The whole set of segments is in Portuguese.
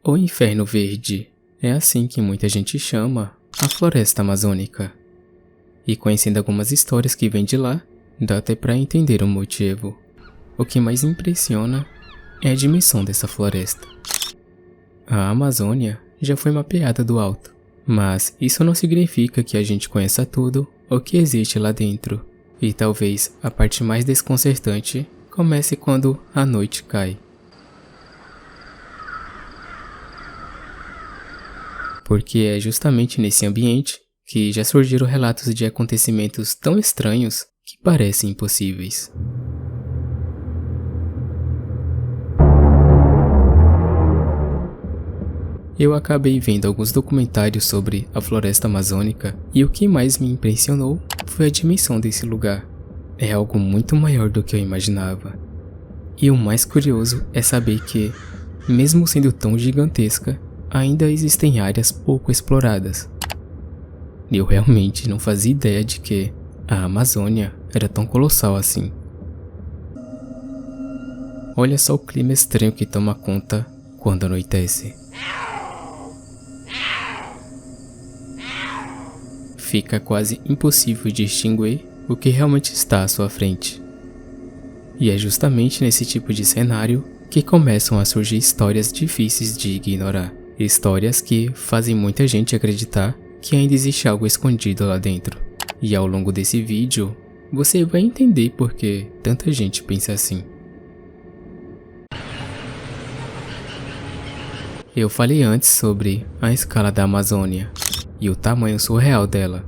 O Inferno Verde é assim que muita gente chama a floresta amazônica. E conhecendo algumas histórias que vêm de lá, dá até para entender o motivo. O que mais impressiona é a dimensão dessa floresta. A Amazônia já foi mapeada do alto, mas isso não significa que a gente conheça tudo o que existe lá dentro. E talvez a parte mais desconcertante comece quando a noite cai. Porque é justamente nesse ambiente que já surgiram relatos de acontecimentos tão estranhos que parecem impossíveis. Eu acabei vendo alguns documentários sobre a floresta amazônica e o que mais me impressionou foi a dimensão desse lugar. É algo muito maior do que eu imaginava. E o mais curioso é saber que, mesmo sendo tão gigantesca, ainda existem áreas pouco exploradas. Eu realmente não fazia ideia de que a Amazônia era tão colossal assim. Olha só o clima estranho que toma conta quando anoitece. Fica quase impossível distinguir o que realmente está à sua frente. E é justamente nesse tipo de cenário que começam a surgir histórias difíceis de ignorar. Histórias que fazem muita gente acreditar que ainda existe algo escondido lá dentro. E ao longo desse vídeo, você vai entender por que tanta gente pensa assim. Eu falei antes sobre a escala da Amazônia e o tamanho surreal dela.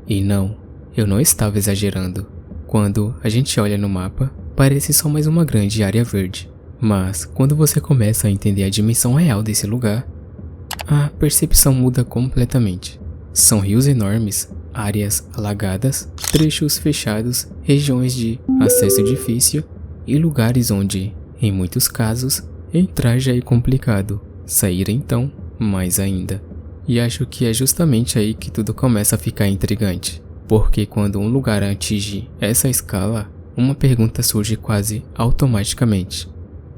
E não, eu não estava exagerando. Quando a gente olha no mapa, parece só mais uma grande área verde. Mas quando você começa a entender a dimensão real desse lugar, a percepção muda completamente. São rios enormes, áreas alagadas, trechos fechados, regiões de acesso difícil e lugares onde, em muitos casos, entrar já é complicado, sair então, mais ainda. E acho que é justamente aí que tudo começa a ficar intrigante, porque quando um lugar atinge essa escala, uma pergunta surge quase automaticamente.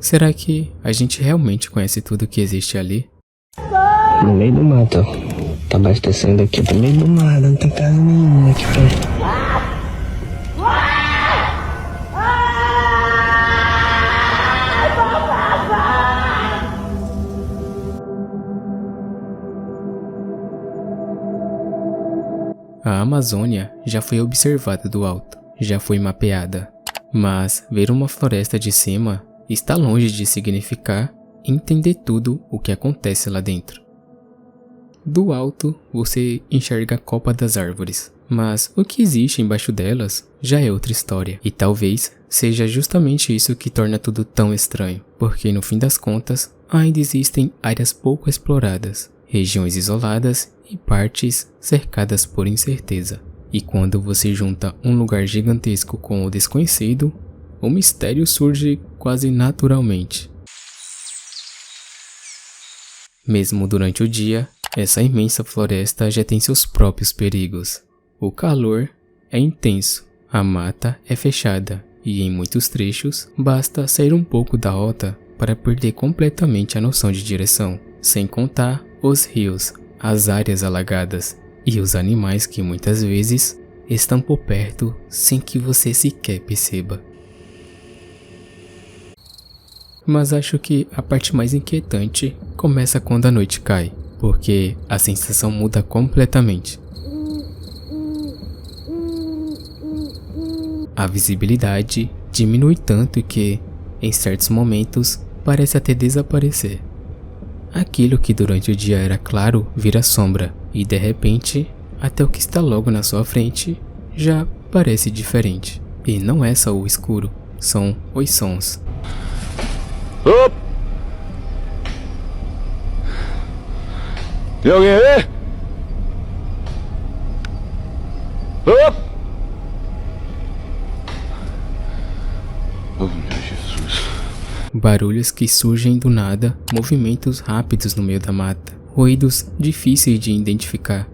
Será que a gente realmente conhece tudo que existe ali? No meio do mato, tá abastecendo aqui no meio do mato, não tem casa nenhuma aqui perto. A Amazônia já foi observada do alto, já foi mapeada, mas ver uma floresta de cima está longe de significar entender tudo o que acontece lá dentro. Do alto, você enxerga a copa das árvores, mas o que existe embaixo delas já é outra história. E talvez seja justamente isso que torna tudo tão estranho, porque no fim das contas, ainda existem áreas pouco exploradas, regiões isoladas e partes cercadas por incerteza. E quando você junta um lugar gigantesco com o desconhecido, o mistério surge quase naturalmente. Mesmo durante o dia, essa imensa floresta já tem seus próprios perigos. O calor é intenso, a mata é fechada e em muitos trechos basta sair um pouco da rota para perder completamente a noção de direção, sem contar os rios, as áreas alagadas e os animais que muitas vezes estão por perto sem que você sequer perceba. Mas acho que a parte mais inquietante começa quando a noite cai, porque a sensação muda completamente. A visibilidade diminui tanto que, em certos momentos, parece até desaparecer. Aquilo que durante o dia era claro vira sombra, e de repente, até o que está logo na sua frente já parece diferente. E não é só o escuro, são os sons. Op! Tem alguém aí? Op! Oh, meu Jesus. Barulhos que surgem do nada, movimentos rápidos no meio da mata, ruídos difíceis de identificar.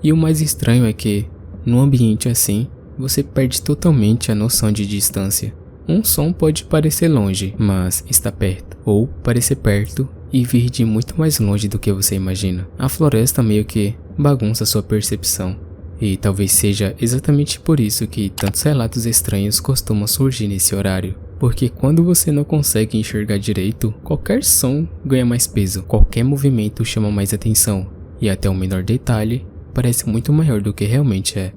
E o mais estranho é que, num ambiente assim, você perde totalmente a noção de distância. Um som pode parecer longe, mas está perto, ou parecer perto e vir de muito mais longe do que você imagina. A floresta meio que bagunça sua percepção, e talvez seja exatamente por isso que tantos relatos estranhos costumam surgir nesse horário. Porque quando você não consegue enxergar direito, qualquer som ganha mais peso, qualquer movimento chama mais atenção, e até o menor detalhe parece muito maior do que realmente é.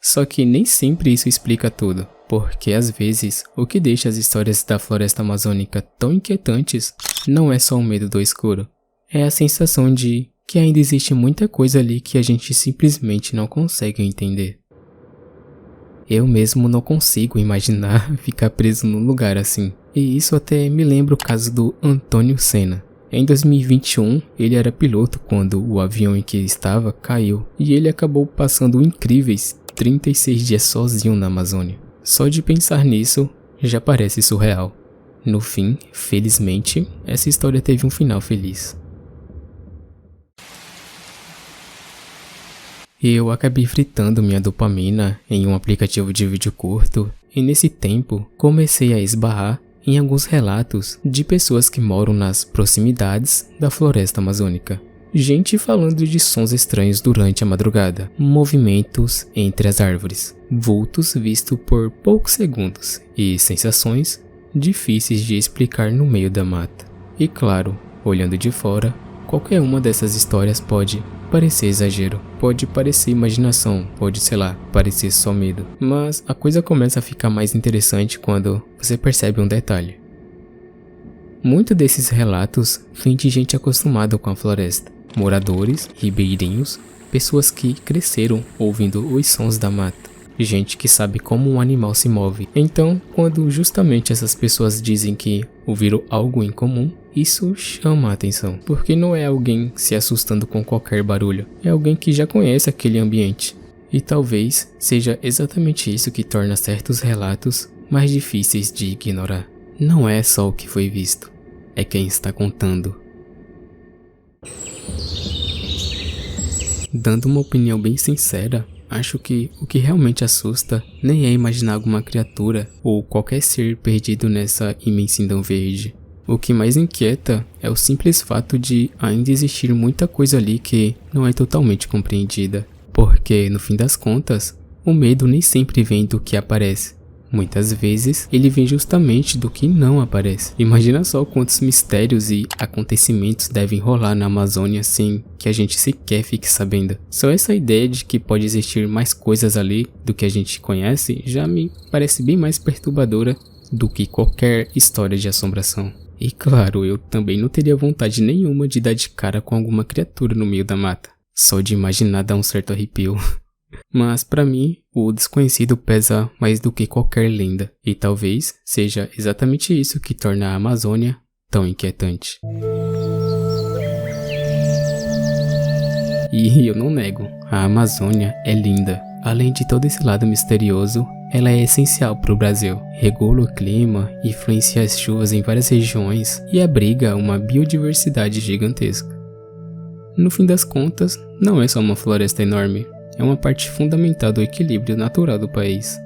Só que nem sempre isso explica tudo, porque às vezes o que deixa as histórias da floresta amazônica tão inquietantes não é só o medo do escuro, é a sensação de que ainda existe muita coisa ali que a gente simplesmente não consegue entender. Eu mesmo não consigo imaginar ficar preso num lugar assim, e isso até me lembra o caso do Antônio Senna. Em 2021, ele era piloto quando o avião em que estava caiu, e ele acabou passando incríveis 36 dias sozinho na Amazônia. Só de pensar nisso, já parece surreal. No fim, felizmente, essa história teve um final feliz. Eu acabei fritando minha dopamina em um aplicativo de vídeo curto, e nesse tempo comecei a esbarrar em alguns relatos de pessoas que moram nas proximidades da floresta amazônica. Gente falando de sons estranhos durante a madrugada, movimentos entre as árvores, vultos vistos por poucos segundos e sensações difíceis de explicar no meio da mata. E claro, olhando de fora, qualquer uma dessas histórias pode parecer exagero, pode parecer imaginação, pode, sei lá, parecer só medo. Mas a coisa começa a ficar mais interessante quando você percebe um detalhe. Muito desses relatos vêm de gente acostumada com a floresta. Moradores, ribeirinhos, pessoas que cresceram ouvindo os sons da mata, gente que sabe como um animal se move. Então, quando justamente essas pessoas dizem que ouviram algo em comum, isso chama a atenção, porque não é alguém se assustando com qualquer barulho, é alguém que já conhece aquele ambiente. E talvez seja exatamente isso que torna certos relatos mais difíceis de ignorar. Não é só o que foi visto, é quem está contando. Dando uma opinião bem sincera, acho que o que realmente assusta nem é imaginar alguma criatura ou qualquer ser perdido nessa imensidão verde. O que mais inquieta é o simples fato de ainda existir muita coisa ali que não é totalmente compreendida. Porque, no fim das contas, o medo nem sempre vem do que aparece. Muitas vezes, ele vem justamente do que não aparece. Imagina só quantos mistérios e acontecimentos devem rolar na Amazônia sem que a gente sequer fique sabendo. Só essa ideia de que pode existir mais coisas ali do que a gente conhece já me parece bem mais perturbadora do que qualquer história de assombração. E claro, eu também não teria vontade nenhuma de dar de cara com alguma criatura no meio da mata. Só de imaginar dá um certo arrepio. Mas pra mim, o desconhecido pesa mais do que qualquer lenda, e talvez seja exatamente isso que torna a Amazônia tão inquietante. E eu não nego, a Amazônia é linda. Além de todo esse lado misterioso, ela é essencial para o Brasil. Regula o clima, influencia as chuvas em várias regiões e abriga uma biodiversidade gigantesca. No fim das contas, não é só uma floresta enorme. É uma parte fundamental do equilíbrio natural do país.